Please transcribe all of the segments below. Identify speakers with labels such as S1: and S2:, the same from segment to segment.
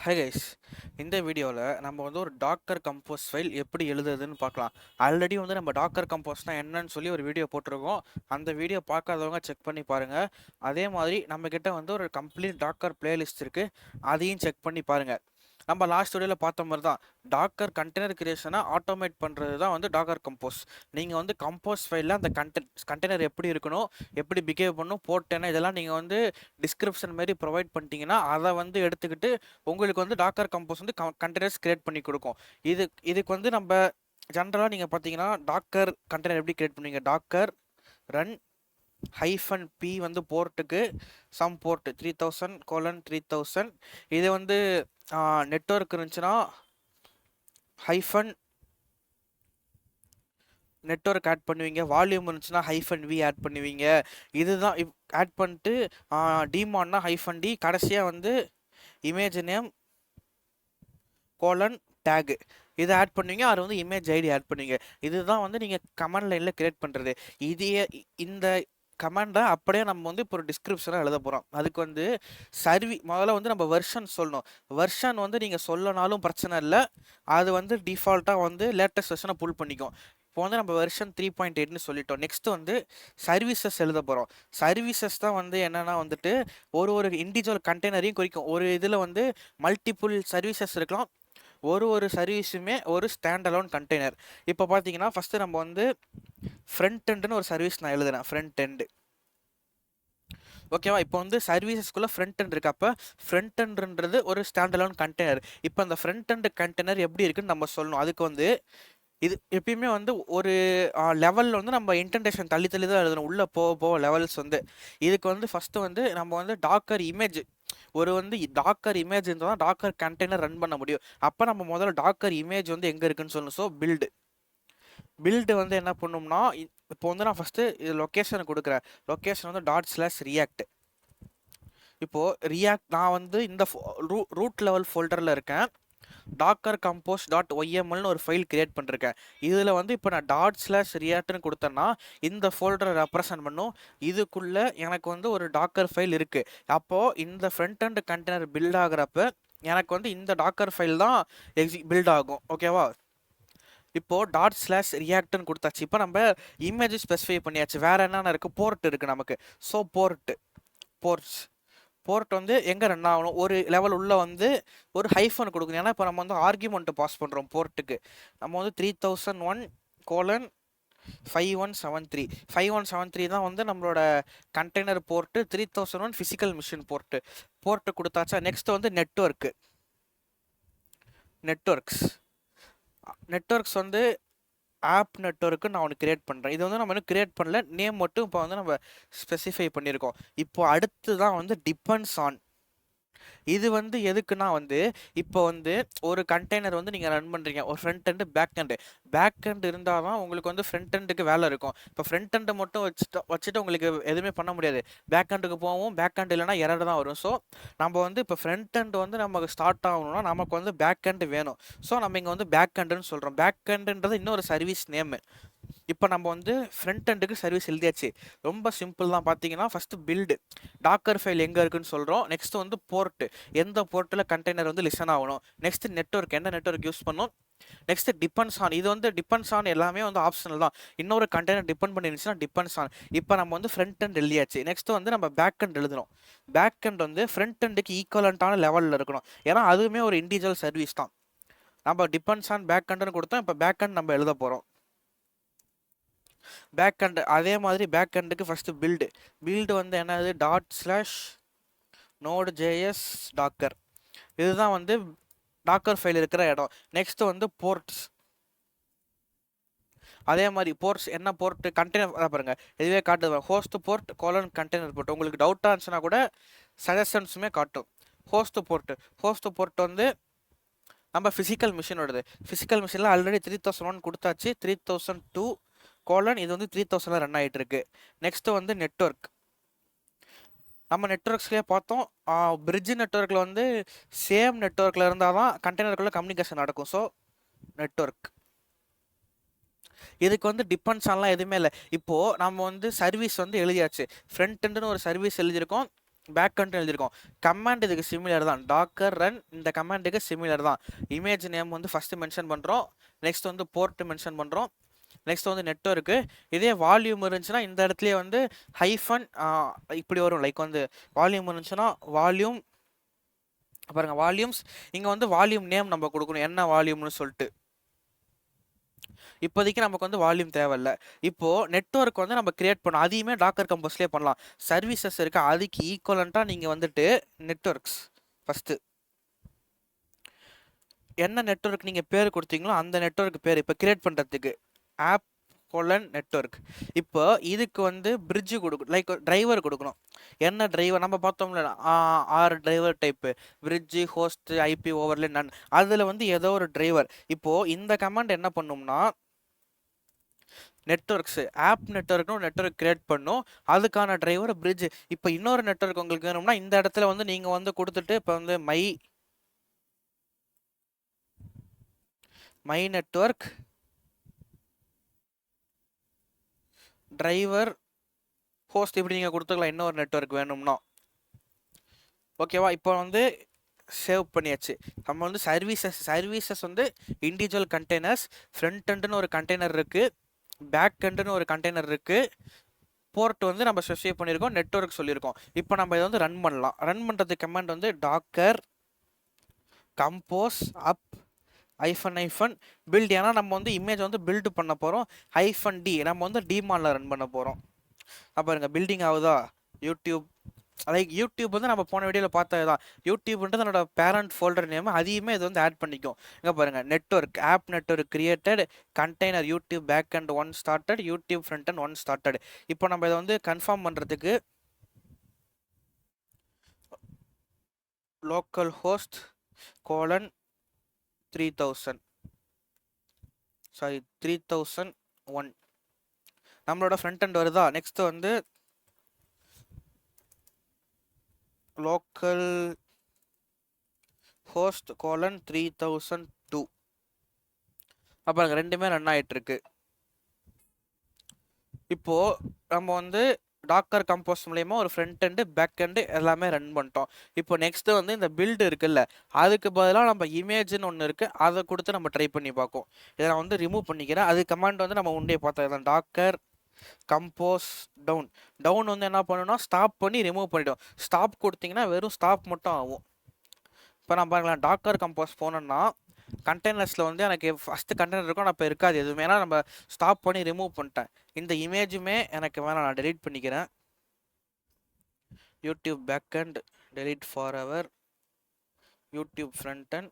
S1: Hi guys, இந்த வீடியோவில் நம்ம வந்து ஒரு டாக்கர் கம்போஸ் ஃபைல் எப்படி எழுதுறதுன்னு பார்க்கலாம். ஆல்ரெடி வந்து நம்ம டாக்கர் கம்போஸ்னால் என்னன்னு சொல்லி ஒரு வீடியோ போட்டிருக்கோம். அந்த வீடியோ பார்க்காதவங்க செக் பண்ணி பாருங்கள். அதே மாதிரி நம்மக்கிட்ட வந்து ஒரு கம்ப்ளீட் டாக்கர் பிளேலிஸ்ட் இருக்குது, அதையும் செக் பண்ணி பாருங்கள். நம்ம லாஸ்ட் வீடியோவில் பார்த்த மாதிரி தான் டாக்கர் கண்டெய்னர் கிரியேஷனை ஆட்டோமேட் பண்ணுறது தான் வந்து டாக்கர் கம்போஸ். நீங்கள் வந்து கம்போஸ் ஃபைலில் அந்த கண்டெய்னர் எப்படி இருக்கணும், எப்படி பிஹேவ் பண்ணணும், போட்டேன்னா இதெல்லாம் நீங்கள் வந்து டிஸ்கிரிப்ஷன் மாதிரி ப்ரொவைட் பண்ணிட்டீங்கன்னா அதை வந்து எடுத்துக்கிட்டு உங்களுக்கு வந்து டாக்கர் கம்போஸ் வந்து கண்டெய்னர்ஸ் கிரியேட் பண்ணி கொடுக்கும். இதுக்கு வந்து நம்ம ஜென்ரலாக நீங்கள் பார்த்தீங்கன்னா டாக்கர் கண்டெய்னர் எப்படி கிரியேட் பண்ணுவீங்க, டாக்கர் ரன் -p வந்து போர்ட்டுக்கு சம் போர்ட் 3000:3000. இது வந்து நெட்வொர்க் இருந்துச்சுன்னா நெட்வொர்க் ஆட் பண்ணுவீங்க, வால்யூம் இருந்துச்சுன்னா -v ஆட் பண்ணுவீங்க. இதுதான் ஆட் பண்ணிட்டு டிமான்னா -d, கடைசியாக வந்து இமேஜ் நேம் டேக் இதை ஆட் பண்ணுவீங்க. அது வந்து இமேஜ் ஐடி ஆட் பண்ணுவீங்க. இதுதான் வந்து நீங்கள் கமெண்ட் லைனில் கிரியேட் பண்ணுறது. இந்த கமெண்டை அப்படியே நம்ம வந்து இப்போ ஒரு டிஸ்கிரிப்ஷனாக எழுத போகிறோம். அதுக்கு வந்து முதல்ல வந்து நம்ம வெர்ஷன் சொல்லணும். வெர்ஷன் வந்து நீங்கள் சொல்லனாலும் பிரச்சனை இல்லை, அது வந்து டிஃபால்ட்டாக வந்து லேட்டஸ்ட் வெர்ஷனை புல் பண்ணிக்கும். இப்போ வந்து நம்ம வெர்ஷன் 3.8ன்னு சொல்லிட்டோம். நெக்ஸ்ட் வந்து சர்வீசஸ் எழுத போகிறோம். சர்வீசஸ் தான் வந்து என்னென்னா வந்துட்டு ஒரு இண்டிவிஜுவல் கண்டெய்னரையும் குறிக்கும். ஒரு இதில் வந்து மல்டிபிள் சர்வீசஸ் இருக்கலாம். ஒரு சர்வீஸுமே ஒரு ஸ்டாண்ட் அலோன் கண்டெய்னர். இப்போ பார்த்தீங்கன்னா ஃபஸ்ட்டு நம்ம வந்து ஃப்ரண்ட் எண்டுன்னு ஒரு சர்வீஸ் நான் எழுதுறேன், ஃப்ரண்ட் எண்டு. ஓகேவா? இப்போ வந்து சர்வீசஸ்க்குள்ளே ஃப்ரண்ட் எண்ட் இருக்கு. அப்போ ஃப்ரண்ட் எண்டுன்றது ஒரு ஸ்டாண்ட் அலோன் கண்டெய்னர். இப்போ அந்த ஃப்ரண்ட் எண்டு கண்டெய்னர் எப்படி இருக்குன்னு நம்ம சொல்லணும். அதுக்கு வந்து இது எப்பயுமே வந்து ஒரு லெவலில் வந்து நம்ம இன்டென்டேஷன் தள்ளி தள்ளி தான் எழுதணும். உள்ளே போக லெவல்ஸ் வந்து இதுக்கு வந்து ஃபஸ்ட்டு வந்து நம்ம வந்து டாக்கர் இமேஜ் வந்து டாக்கர் இமேஜ் இருந்தால் தான் டாக்கர் கண்டெய்னர் ரன் பண்ண முடியும். அப்போ நம்ம முதல்ல டாக்கர் இமேஜ் வந்து எங்கே இருக்குன்னு சொல்லணும். ஸோ பில்டு வந்து என்ன பண்ணோம்னா, இப்போ வந்து நான் ஃபஸ்ட்டு இது லொக்கேஷனை கொடுக்குறேன். லொக்கேஷன் வந்து ./react. இப்போது நான் வந்து இந்த ரூட் லெவல் ஃபோல்டரில் இருக்கேன். டாக்கர் கம்போஸ் .ymlனு ஒரு ஃபைல் கிரியேட் பண்ணிருக்கேன். இதில் வந்து இப்போ நான் ./reactனு கொடுத்தேன்னா இந்த ஃபோல்டரை ரெப்ரசன்ட் பண்ணும். இதுக்குள்ளே எனக்கு வந்து ஒரு டாக்கர் ஃபைல் இருக்குது. அப்போது இந்த ஃப்ரண்ட் அண்ட் கண்டெய்னர் பில்ட் ஆகிறப்ப எனக்கு வந்து இந்த டாக்கர் ஃபைல் தான் பில்ட் ஆகும். ஓகேவா? இப்போது ./reactனு கொடுத்தாச்சு. இப்போ நம்ம இமேஜ் ஸ்பெசிஃபை பண்ணியாச்சு. வேறு என்னென்ன இருக்குது, போர்ட் இருக்குது நமக்கு. ஸோ போர்ட் வந்து எங்கே ரன் ஆகணும், ஒரு லெவல் உள்ள வந்து ஒரு ஹைஃபன் கொடுக்கணும். ஏன்னா இப்போ நம்ம வந்து ஆர்கியூமெண்ட் பாஸ் பண்ணுறோம் போர்ட்டுக்கு. நம்ம வந்து 3001:5173 தான் வந்து நம்மளோட container port. 3001 physical machine port கொடுத்தாச்சா. நெக்ஸ்ட் வந்து நெட்வொர்க்ஸ் வந்து ஆப் நெட்வொர்க்கு நான் ஒன்று கிரியேட் பண்ணுறேன். இது வந்து நம்ம இன்னும் கிரியேட் பண்ணல, நேம் மட்டும் இப்போ வந்து நம்ம ஸ்பெசிஃபை பண்ணியிருக்கோம். இப்போ அடுத்து தான் வந்து டிபெண்ட்ஸ் ஆன். இது வந்து எதுக்குன்னா வந்து இப்போ வந்து ஒரு கண்டெய்னர் வந்து நீங்கள் ரன் பண்ணுறீங்க, ஒரு ஃப்ரண்ட் எண்டு பேக் எண்டு இருந்தால் தான் உங்களுக்கு வந்து ஃப்ரண்ட் எண்டுக்கு வேலை இருக்கும். இப்போ ஃப்ரண்ட் எண்டை மட்டும் வச்சுட்டு உங்களுக்கு எதுவுமே பண்ண முடியாது. பேக் எண்டுக்கு போவோம், பேக் எண்டு இல்லைனா எரர் தான் வரும். ஸோ நம்ம வந்து இப்போ ஃப்ரண்ட் எண்டு வந்து நமக்கு ஸ்டார்ட் ஆகணும்னா நமக்கு வந்து பேக் எண்டு வேணும். ஸோ நம்ம இங்கே வந்து பேக் எண்டுன்னு சொல்கிறோம். பேக் எண்டுன்றது இன்னொரு சர்வீஸ் நேமு. இப்போ நம்ம வந்து ஃப்ரண்ட் எண்டுக்கு சர்வீஸ் எழுதியாச்சு. ரொம்ப சிம்பிள் தான். பார்த்தீங்கன்னா ஃபஸ்ட்டு பில்டு டாக்கர் ஃபைல் எங்கே இருக்குன்னு சொல்கிறோம். நெக்ஸ்ட் வந்து போர்ட்டு, எந்த போர்ட்டில் கண்டெய்னர் வந்து லிசன் ஆகணும். நெக்ஸ்ட் நெட்வொர்க், என்ன நெட்வொர்க் யூஸ் பண்ணணும். Next depends on. இது வந்து டிபெண்ட்ஸ் ஆன் எல்லாமே வந்து ஆப்ஷனல் தான். இன்னொரு கண்டெய்னர் டிபெண்ட் பண்ணிருந்துச்சுன்னா டிபெண்ட்ஸ் ஆன். இப்போ நம்ம வந்து ஃப்ரண்ட் எண்ட் எழுதியாச்சு. நெக்ஸ்ட் வந்து நம்ம பேக் எண்ட் எழுதணும். பேக் எண்ட் வந்து ஃப்ரண்ட் எண்டுக்கு ஈக்குவலண்ட்டான லெவலில் இருக்கணும். ஏன்னா அதுவுமே ஒரு இண்டிவிஜுவல் சர்வீஸ் தான். நம்ம டிபெண்ட்ஸ் ஆன் பேக் எண்டுன்னு கொடுத்தோம். இப்போ பேக் எண்ட் நம்ம எழுத போகிறோம். பேக் எண்ட் அதே மாதிரி பேக் எண்டுக்கு ஃபஸ்ட்டு பில்டு வந்து என்னது ./node.js டாக்கர். இதுதான் வந்து டாக்கர் ஃபைல் இருக்கிற இடம். நெக்ஸ்ட் வந்து போர்ட்ஸ். அதே மாதிரி போர்ட்ஸ் என்ன போர்ட், கண்டெய்னர் பாருங்க, இதுவே காட்டுது ஹோஸ்ட் போர்ட் கண்டெய்னர் போர்ட். உங்களுக்கு டவுட்டாக இருந்துச்சுன்னா கூட சஜஷன்ஸுமே காட்டும். ஹோஸ்ட் போர்ட் வந்து நம்ம ஃபிசிக்கல் மிஷினோடது. ஃபிசிக்கல் மிஷினில் ஆல்ரெடி 3001 கொடுத்தாச்சு. 3002 இது வந்து 3000 ரன் ஆகிட்டு இருக்கு. நெக்ஸ்ட் வந்து நெட்வொர்க். நம்ம நெட்வொர்க்ஸ்லேயே பார்த்தோம், பிரிட்ஜ் நெட்வொர்க்கில் வந்து சேம் நெட்வொர்க்கில் இருந்தால் தான் கண்டெய்னருக்குள்ளே கம்யூனிகேஷன் நடக்கும். So network. இதுக்கு வந்து டிபெண்ட்ஸ் ஆன்லாம் எதுவுமே இல்லை. இப்போது நம்ம வந்து சர்வீஸ் வந்து எழுதியாச்சு. ஃப்ரண்ட் எண்டுன்னு ஒரு சர்வீஸ் எழுதியிருக்கோம், பேக் எண்ட் எழுதியிருக்கோம். கமாண்ட் இதுக்கு சிமிலர் தான். டாக்கர் ரன் இந்த கமாண்டுக்கு சிமிலர் தான். இமேஜ் நேம் வந்து ஃபஸ்ட்டு மென்ஷன் பண்ணுறோம். நெக்ஸ்ட் வந்து போர்ட் மென்ஷன் பண்ணுறோம். நெக்ஸ்ட் வந்து நெட்வொர்க்கு. இதே வால்யூம் இருந்துச்சுன்னா இந்த இடத்துலயே வந்து ஹைஃபன் இப்படி வரும். லைக் வந்து வால்யூம் இருந்துச்சுன்னா வால்யூம் பாருங்க, வால்யூம்ஸ். இங்கே வந்து வால்யூம் நேம் நம்ம கொடுக்கணும், என்ன வால்யூம்னு சொல்லிட்டு. இப்போதைக்கு நமக்கு வந்து வால்யூம் தேவையில்ல. இப்போது நெட்வொர்க் வந்து நம்ம கிரியேட் பண்ணோம், அதையுமே டாக்கர் கம்போஸ்லேயே பண்ணலாம். சர்வீசஸ் இருக்கு, அதுக்கு ஈக்குவலண்ட்டாக நீங்கள் வந்துட்டு நெட்வொர்க்ஸ் ஃபஸ்ட்டு என்ன நெட்வொர்க் நீங்கள் பேர் கொடுத்தீங்களோ அந்த நெட்வொர்க் பேர் இப்போ கிரியேட் பண்ணுறதுக்கு ஆப் நெட்வொர்க். இப்போ இதுக்கு வந்து பிரிட்ஜு கொடுக்கணும், லைக் டிரைவர் கொடுக்கணும். என்ன டிரைவர் நம்ம பார்த்தோம்ல, 6 driver type, bridge, host, IP overlay, none. அதில் வந்து ஏதோ ஒரு டிரைவர். இப்போது இந்த கமாண்ட் என்ன பண்ணும்னா நெட்வொர்க்ஸ் ஆப் நெட்வொர்க்னு ஒரு நெட்வொர்க் கிரியேட் பண்ணும், அதுக்கான டிரைவர் பிரிட்ஜ். இப்போ இன்னொரு நெட்வொர்க் உங்களுக்கு வேணும்னா இந்த இடத்துல வந்து நீங்கள் வந்து கொடுத்துட்டு இப்போ வந்து மை நெட்வொர்க் டிரைவர் ஹோஸ்ட் இப்படி நீங்கள் கொடுத்துக்கலாம் இன்னொரு நெட்வொர்க் வேணும்னா. ஓகேவா? இப்போ வந்து சேவ் பண்ணியாச்சு. நம்ம வந்து சர்வீசஸ் வந்து இண்டிவிஜுவல் கண்டெய்னர்ஸ். ஃப்ரண்ட் எண்டுன்னு ஒரு கண்டெய்னர் இருக்குது, பேக் எண்டுன்னு ஒரு கண்டெய்னர் இருக்குது, போர்ட் வந்து நம்ம ஸ்பெசிஃபை பண்ணியிருக்கோம், நெட்வொர்க் சொல்லியிருக்கோம். இப்போ நம்ம இதை வந்து ரன் பண்ணலாம். ரன் பண்ணுறதுக்கு கமாண்ட் வந்து டாக்கர் கம்போஸ் அப் ஐஃபன் பில்ட். ஏன்னா நம்ம வந்து இமேஜ் வந்து பில்டு பண்ண போகிறோம். -d நம்ம வந்து டிமானில் ரன் பண்ண போகிறோம். பாருங்க பில்டிங் ஆகுதா. யூடியூப், லைக் யூடியூப் வந்து நம்ம போன வீடியோவில் பார்த்தது தான். யூடியூப்ன்றது என்னோட பேரண்ட் ஃபோல்டர் நேம், அதையுமே இது வந்து ஆட் பண்ணிக்கும். இங்கே பாருங்கள், network of network created container YouTube back and 1 started YouTube front and 1 started. இப்போ நம்ம இதை வந்து கன்ஃபார்ம் பண்ணுறதுக்கு லோக்கல் ஹோஸ்ட் :3000 3001 நம்மளோட ஃப்ரண்ட் அண்ட் வருதா. நெக்ஸ்ட் வந்து லோக்கல் ஹோஸ்ட் :3002. அப்போ ரெண்டுமே ரன் ஆகிட்டு இருக்கு. இப்போ நம்ம வந்து டாக்கர் கம்போஸ் மூலயமா ஒரு ஃப்ரண்ட் எண்டு பேக் எண்டு எல்லாமே ரன் பண்ணிட்டோம். இப்போ நெக்ஸ்ட் வந்து இந்த பில்டு இருக்குல்ல, அதுக்கு பதிலாக நம்ம இமேஜ்னு ஒன்று இருக்குது, அதை கொடுத்து நம்ம ட்ரை பண்ணி பார்ப்போம். இதை நான் வந்து ரிமூவ் பண்ணிக்கிறேன். அது கமாண்ட் வந்து நம்ம உண்டே பார்த்தோம், டாக்கர் கம்போஸ் டவுன் வந்து என்ன பண்ணணும்னா ஸ்டாப் பண்ணி ரிமூவ் பண்ணிடும். ஸ்டாப் கொடுத்தீங்கன்னா வெறும் ஸ்டாப் மட்டும் ஆகும். இப்போ நான் பாருங்களேன், டாக்கர் கம்போஸ் போனோம்னா கண்டெய்னர்ஸில் வந்து எனக்கு ஃபஸ்ட்டு கண்டெய்னர் இருக்கும், நான் இப்போ இருக்காது எதுவுமே, ஏன்னா நம்ம ஸ்டாப் பண்ணி ரிமூவ் பண்ணிட்டேன். இந்த இமேஜுமே எனக்கு வேணாம், நான் டெலீட் பண்ணிக்கிறேன். YouTube back and delete forever, YouTube front and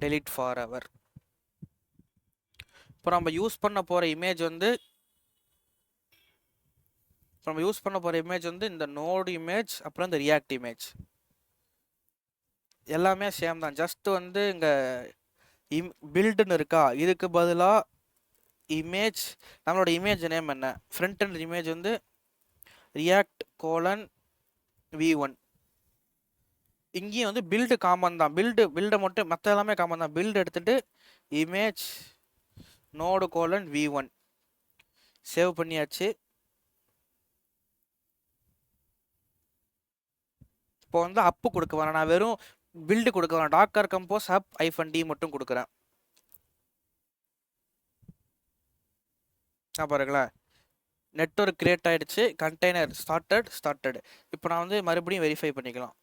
S1: delete forever. இப்போ நம்ம யூஸ் பண்ண போகிற இமேஜ் வந்து இந்த நோடு இமேஜ், அப்புறம் இந்த ரியாக்ட் இமேஜ் எல்லாமே சேம் தான். ஜஸ்ட் வந்து இங்கே பில்டுன்னு இருக்கா, இதுக்கு பதிலாக இமேஜ், நம்மளோட இமேஜ் நேம் என்ன, ஃப்ரண்ட் அண்ட் இமேஜ் வந்து ரியாக்ட் :v1. இங்கேயும் வந்து பில்டு காமன் தான், பில்டை மட்டும், மற்ற எல்லாமே காமன் தான். பில்டு எடுத்துட்டு இமேஜ் நோடு :v1 சேவ் பண்ணியாச்சு. இப்போ வந்து அப்பு கொடுக்க வேணாம், நான் வெறும் பில்டு கொடுக்க வேணாம், டாக்கர் கம்போஸ் அப் -d மட்டும் கொடுக்குறேன். பாருங்களேன், நெட்வொர்க் கிரியேட் ஆகிடுச்சு, கண்டெய்னர் ஸ்டார்டட். இப்போ நான் வந்து மறுபடியும் வெரிஃபை பண்ணிக்கலாம்.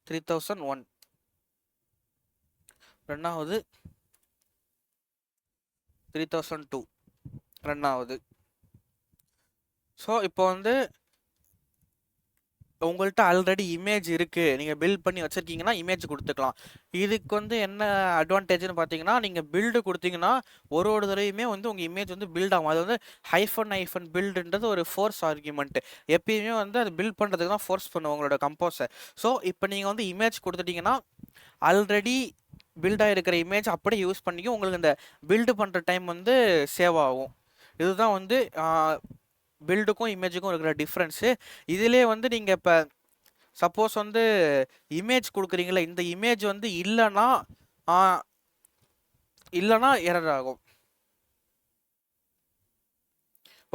S1: $3001 ரன் ஆகுது, 3002 ரன் ஆகுது. ஸோ இப்போ வந்து உங்கள்கிட்ட ஆல்ரெடி இமேஜ் இருக்குது, நீங்கள் பில்ட் பண்ணி வச்சுருக்கீங்கன்னா இமேஜ் கொடுத்துக்கலாம். இதுக்கு வந்து என்ன அட்வான்டேஜ்னு பார்த்தீங்கன்னா, நீங்கள் பில்டு கொடுத்தீங்கன்னா ஒரு தடவையுமே வந்து உங்கள் இமேஜ் வந்து பில்ட் ஆகும். அது வந்து -hyphen பில்டுன்றது ஒரு ஃபோர்ஸ் ஆர்குமெண்ட். எப்பயுமே வந்து அது பில்ட் பண்ணுறதுக்கு தான் ஃபோர்ஸ் பண்ணுவோம் உங்களோட கம்போஸை. ஸோ இப்போ நீங்கள் வந்து இமேஜ் கொடுத்துட்டிங்கன்னா ஆல்ரெடி பில்டாக இருக்கிற இமேஜ் அப்படியே யூஸ் பண்ணிக்கும், உங்களுக்கு இந்த பில்டு பண்ணுற டைம் வந்து சேவ் ஆகும். இதுதான் வந்து பில்டுக்கும் இமேஜுக்கும் இருக்கிற டிஃப்ரென்ஸு. இதிலே வந்து நீங்கள் இப்போ சப்போஸ் வந்து இமேஜ் கொடுக்குறீங்களா, இந்த இமேஜ் வந்து இல்லைன்னா எரர் ஆகும்.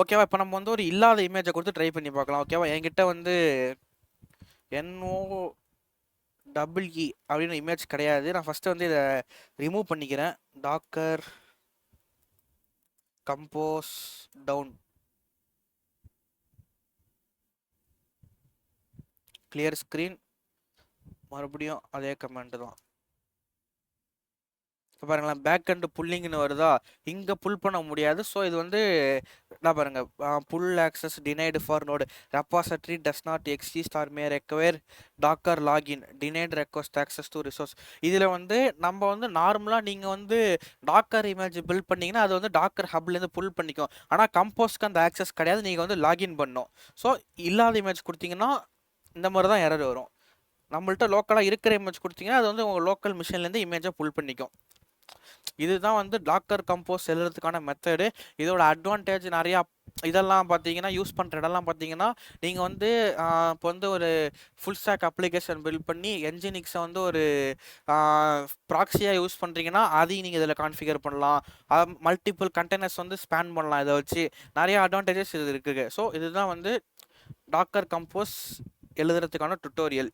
S1: ஓகேவா? இப்போ நம்ம வந்து ஒரு இல்லாத இமேஜை கொடுத்து ட்ரை பண்ணி பார்க்கலாம். ஓகேவா? என்கிட்ட வந்து NOEE அப்படின்னு இமேஜ் கிடையாது. நான் ஃபஸ்ட்டு வந்து இதை ரிமூவ் பண்ணிக்கிறேன். Docker compose down clear screen, மறுபடியும் அதே கமெண்ட் தான். இப்போ பாருங்களேன், பேக் அண்ட் புல்லிங்னு வருதா, இங்கே புல் பண்ண முடியாது. ஸோ இது வந்து நான் பாருங்க, pull access denied for node repository does not exist or may require Docker login denied request access to resource. இதில் வந்து நம்ம வந்து நார்மலாக நீங்கள் வந்து டாக்கர் இமேஜ் பில்ட் பண்ணிங்கன்னா அது வந்து டாக்கர் ஹப்லேருந்து புல் பண்ணிக்கும். ஆனால் கம்போஸ்க்கு அந்த ஆக்சஸ் கிடையாது, நீங்கள் வந்து லாகின் பண்ணணும். ஸோ இல்லாத இமேஜ் கொடுத்தீங்கன்னா இந்த மாதிரி தான் எரர் வரும். நம்மள்ட்ட லோக்கலாக இருக்கிற இமேஜ் கொடுத்தீங்கன்னா அது வந்து உங்கள் லோக்கல் மிஷின்லேருந்து இமேஜை புல் பண்ணிக்கும். இதுதான் வந்து டாக்கர் கம்போஸ் எழுதுறதுக்கான மெத்தடு. இதோட அட்வான்டேஜ் நிறையா. இதெல்லாம் பார்த்தீங்கன்னா யூஸ் பண்ணுற இடம்லாம் பார்த்தீங்கன்னா நீங்கள் வந்து இப்போ வந்து ஒரு ஃபுல் ஸ்டாக் அப்ளிகேஷன் பில்ட் பண்ணி என்ஜினிக்ஸை வந்து ஒரு ப்ராக்ஸியாக யூஸ் பண்ணுறீங்கன்னா அதையும் நீங்கள் இதில் கான்ஃபிகர் பண்ணலாம். மல்டிபிள் கண்டெய்னர்ஸ் வந்து ஸ்பேன் பண்ணலாம். இதை வச்சு நிறைய அட்வான்டேஜஸ் இது இருக்குது. ஸோ இதுதான் வந்து டாக்கர் கம்போஸ் எழுதுறதுக்கான டுட்டோரியல்.